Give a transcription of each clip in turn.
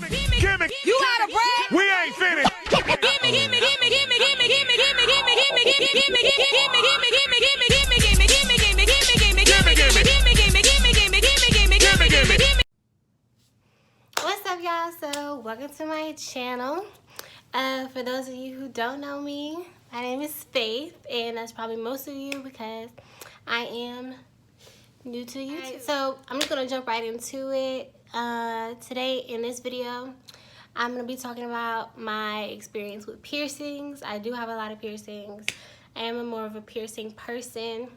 Gimme. You out of breath. We ain't finished. What's up, y'all? So welcome to my channel. For those of you who don't know me, my name is Faith, and that's probably most of you because I am new to YouTube. So I'm just gonna jump right into it. Today in this video, I'm gonna be talking about my experience with piercings. I do have a lot of piercings. I am more of a piercing person.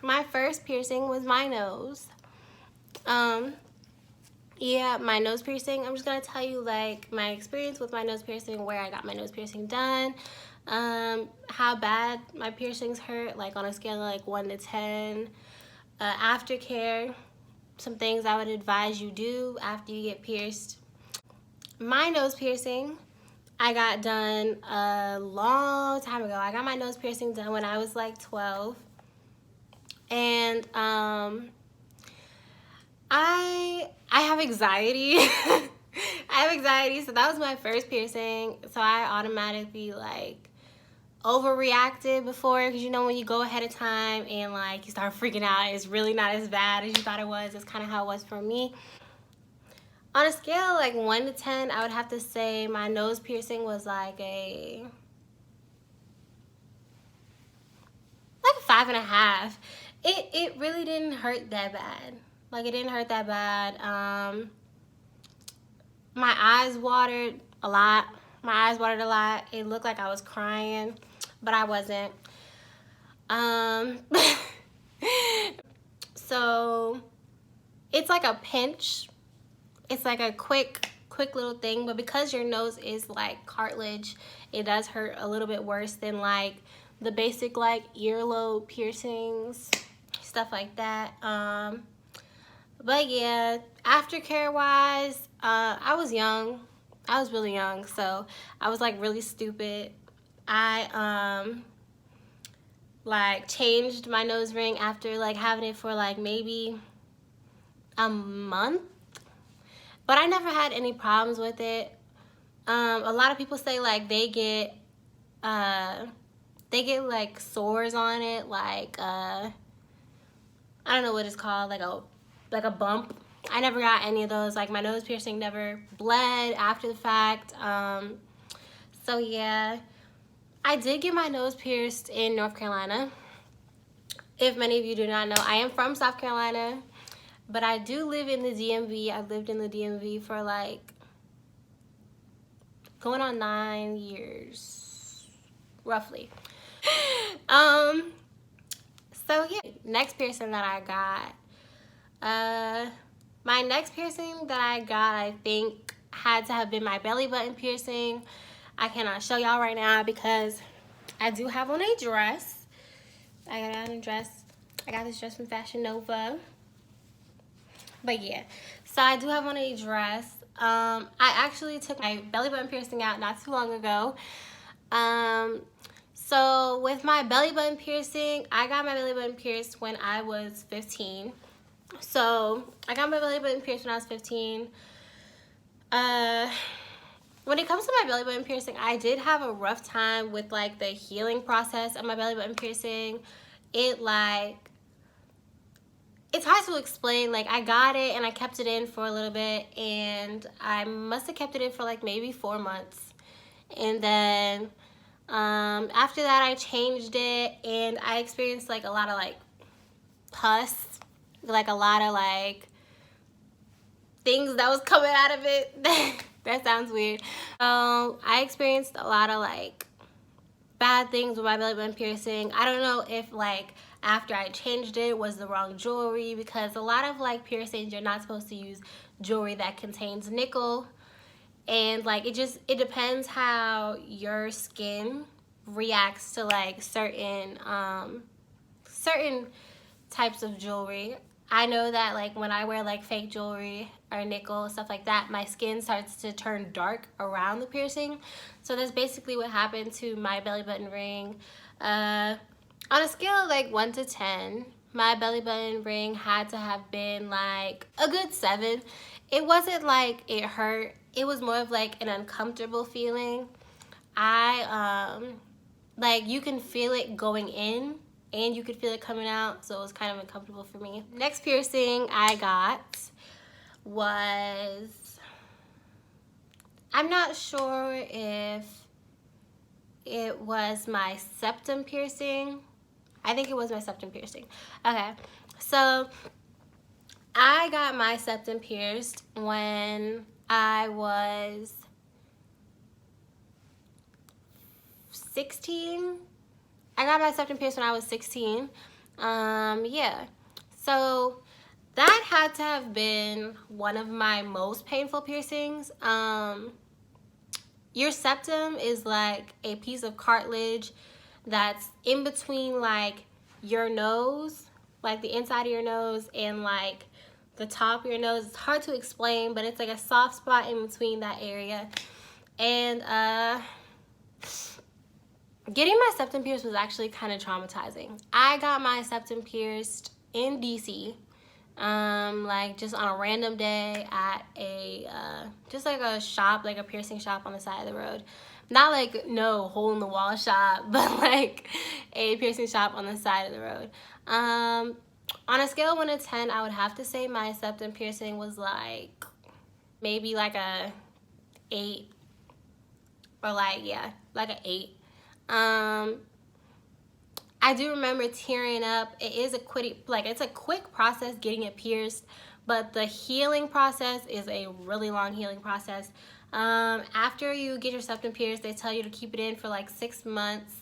My first piercing was my nose. Yeah, my nose piercing. I'm just gonna tell you like my experience with my nose piercing, where I got my nose piercing done, how bad my piercings hurt, like on a scale of like 1 to 10, aftercare, some things I would advise you do after you get pierced. My nose piercing, I got done a long time ago. I got my nose piercing done when I was like 12, and I have anxiety. I have anxiety, so that was my first piercing. So I automatically like overreacted before, because you know when you go ahead of time and like you start freaking out, it's really not as bad as you thought it was. That's kind of how it was for me. On a scale of like 1 to 10, I would have to say my nose piercing was like a 5.5. It really didn't hurt that bad. Like, it didn't hurt that bad. My eyes watered a lot. It looked like I was crying, but I wasn't. So it's like a pinch. It's like a quick little thing, but because your nose is like cartilage, it does hurt a little bit worse than like the basic like earlobe piercings, stuff like that. But yeah, aftercare wise, I was young. I was really young, so I was like really stupid. I like changed my nose ring after like having it for like maybe a month, but I never had any problems with it. A lot of people say like they get like sores on it, like I don't know what it's called, like a bump. I never got any of those. Like, my nose piercing never bled after the fact. So yeah, I did get my nose pierced in North Carolina. If many of you do not know, I am from South Carolina, but I do live in the DMV. I lived in the DMV for like going on 9 years, roughly. So yeah, next piercing that I got. My next piercing that I got, I think, had to have been my belly button piercing. I cannot show y'all right now because I do have on a dress. I got on a dress. I got this dress from Fashion Nova. But yeah, so I do have on a dress. I actually took my belly button piercing out not too long ago. So with my belly button piercing, I got my belly button pierced when I was 15. So I got my belly button pierced when I was 15. When it comes to my belly button piercing, I did have a rough time with like the healing process of my belly button piercing. It's hard to explain. Like, I got it and I kept it in for a little bit, and I must have kept it in for like maybe 4 months. And then after that I changed it, and I experienced like a lot of like pus, like a lot of like things that was coming out of it. That sounds weird. I experienced a lot of like bad things with my belly button piercing. I don't know if like after I changed it was the wrong jewelry, because a lot of like piercings, you're not supposed to use jewelry that contains nickel, and like it depends how your skin reacts to like certain types of jewelry. I know that like when I wear like fake jewelry or nickel, stuff like that, my skin starts to turn dark around the piercing. So that's basically what happened to my belly button ring. On a scale of like 1 to 10, my belly button ring had to have been like a good 7. It wasn't like it hurt it was more of like an uncomfortable feeling. Like you can feel it going in and you could feel it coming out, so it was kind of uncomfortable for me. Next piercing I got was, I'm not sure if it was my septum piercing. I think it was my septum piercing. Okay, so I got my septum pierced when I was 16. I got my septum pierced when I was 16. Yeah. So that had to have been one of my most painful piercings. Your septum is like a piece of cartilage that's in between like your nose, like the inside of your nose, and like the top of your nose. It's hard to explain, but it's like a soft spot in between that area. And getting my septum pierced was actually kind of traumatizing. I got my septum pierced in DC, like just on a random day at a just like a shop, like a piercing shop on the side of the road. Not like no hole in the wall shop, but like a piercing shop on the side of the road. On a scale of 1 to 10, I would have to say my septum piercing was like maybe like a 8, or like, yeah, like an 8. I do remember tearing up. It is it's a quick process getting it pierced, but the healing process is a really long healing process. After you get your septum pierced, they tell you to keep it in for like 6 months.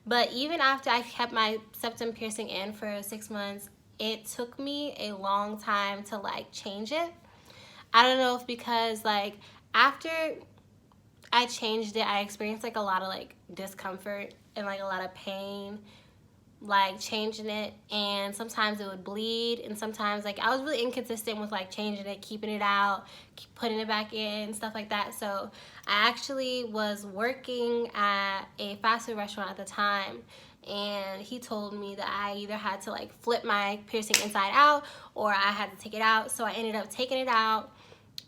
But even after I kept my septum piercing in for 6 months, it took me a long time to like change it. I don't know if because like after I changed it, I experienced like a lot of like discomfort and like a lot of pain, like changing it, and sometimes it would bleed, and sometimes like I was really inconsistent with like changing it, keeping it out, putting it back in, stuff like that. So I actually was working at a fast food restaurant at the time, and he told me that I either had to like flip my piercing inside out or I had to take it out. So I ended up taking it out,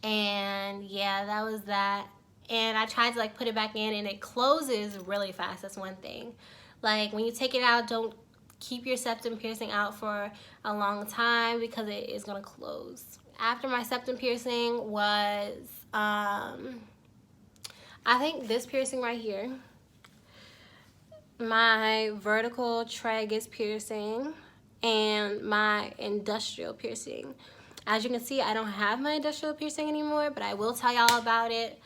and yeah, that was that. And I tried to like put it back in, and it closes really fast. That's one thing. Like when you take it out, don't keep your septum piercing out for a long time because it is gonna close. After my septum piercing was, I think this piercing right here, my vertical tragus piercing, and my industrial piercing. As you can see, I don't have my industrial piercing anymore, but I will tell y'all about it.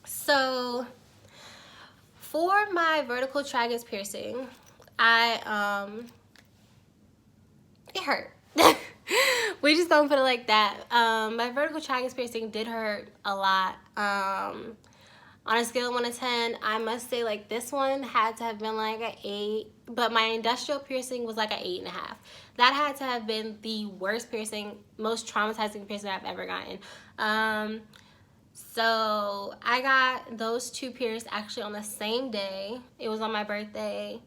So for my vertical tragus piercing, it hurt. We just don't put it like that. My vertical tragus piercing did hurt a lot. On a scale of 1 to 10, I must say like this one had to have been like an 8, but my industrial piercing was like an 8.5. That had to have been the worst piercing, most traumatizing piercing I've ever gotten. So I got those 2 pierced actually on the same day. It was on my birthday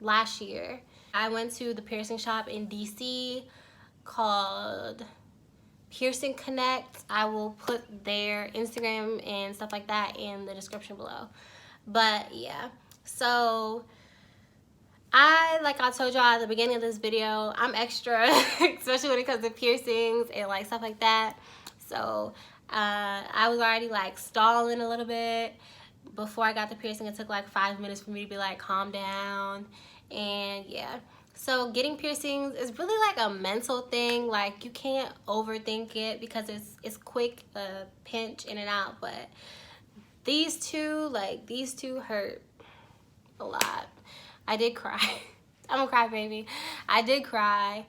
last year. I went to the piercing shop in DC called Piercing Connect. I will put their Instagram and stuff like that in the description below. But yeah, so like I told y'all at the beginning of this video, I'm extra, especially when it comes to piercings and like stuff like that. So I was already like stalling a little bit. Before I got the piercing, it took like 5 minutes for me to be like, calm down. And yeah, so getting piercings is really like a mental thing. Like you can't overthink it because it's quick, pinch in and out. But these two hurt a lot. I did cry. I'm a cry baby. I did cry.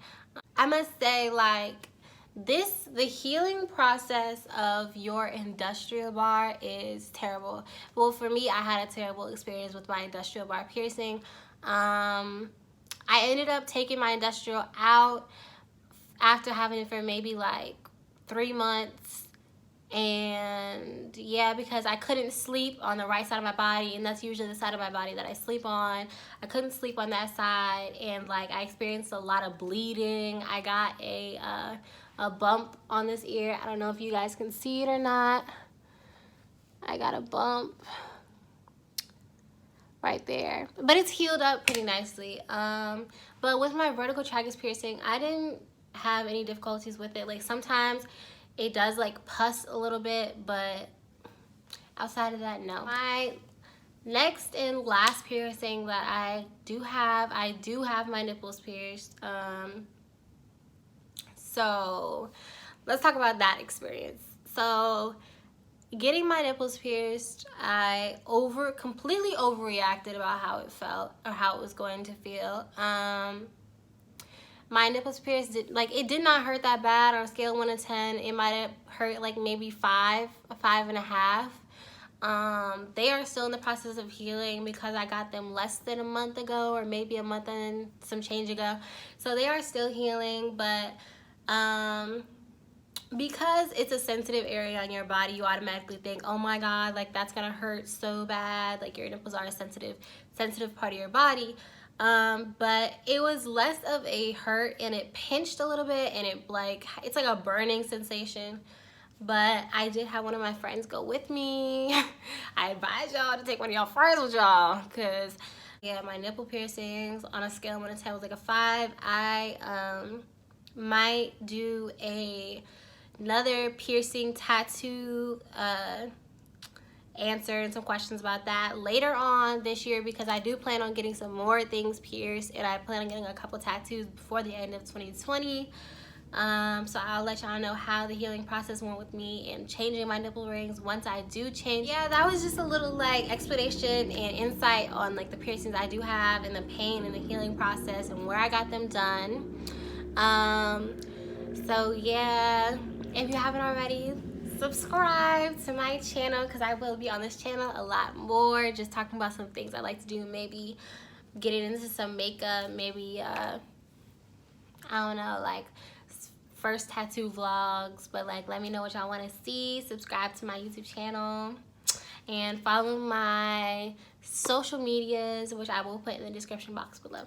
I must say, like, the healing process of your industrial bar is terrible. Well, for me, I had a terrible experience with my industrial bar piercing. I ended up taking my industrial out after having it for maybe like 3 months. And yeah, because I couldn't sleep on the right side of my body, and that's usually the side of my body that I sleep on. I couldn't sleep on that side, and like I experienced a lot of bleeding. I got a a bump on this ear. I don't know if you guys can see it or not. I got a bump right there, but it's healed up pretty nicely. But with my vertical tragus piercing, I didn't have any difficulties with it. Like sometimes it does like pus a little bit, but outside of that, no. My next and last piercing that I do have my nipples pierced. So let's talk about that experience. So getting my nipples pierced, I completely overreacted about how it felt or how it was going to feel. My nipples pierced, it did not hurt that bad. On a scale of 1 to 10, it might have hurt like maybe 5, a 5.5. They are still in the process of healing because I got them less than a month ago, or maybe a month and some change ago. So they are still healing, but because it's a sensitive area on your body, you automatically think, oh my god, like that's gonna hurt so bad, like your nipples are a sensitive part of your body. But it was less of a hurt, and it pinched a little bit, and it's like a burning sensation. But I did have one of my friends go with me. I advise y'all to take one of y'all friends with y'all, because yeah, my nipple piercings on a scale of 1 to 10 was like a 5. I might do another piercing tattoo answer and some questions about that later on this year, because I do plan on getting some more things pierced, and I plan on getting a couple tattoos before the end of 2020. So I'll let y'all know how the healing process went with me and changing my nipple rings once I do change. Yeah, that was just a little like explanation and insight on like the piercings I do have, and the pain and the healing process, and where I got them done. So yeah, if you haven't already, subscribe to my channel, because I will be on this channel a lot more, just talking about some things I like to do, maybe getting into some makeup, maybe I don't know, like first tattoo vlogs. But like, let me know what y'all want to see. Subscribe to my YouTube channel and follow my social medias, which I will put in the description box below.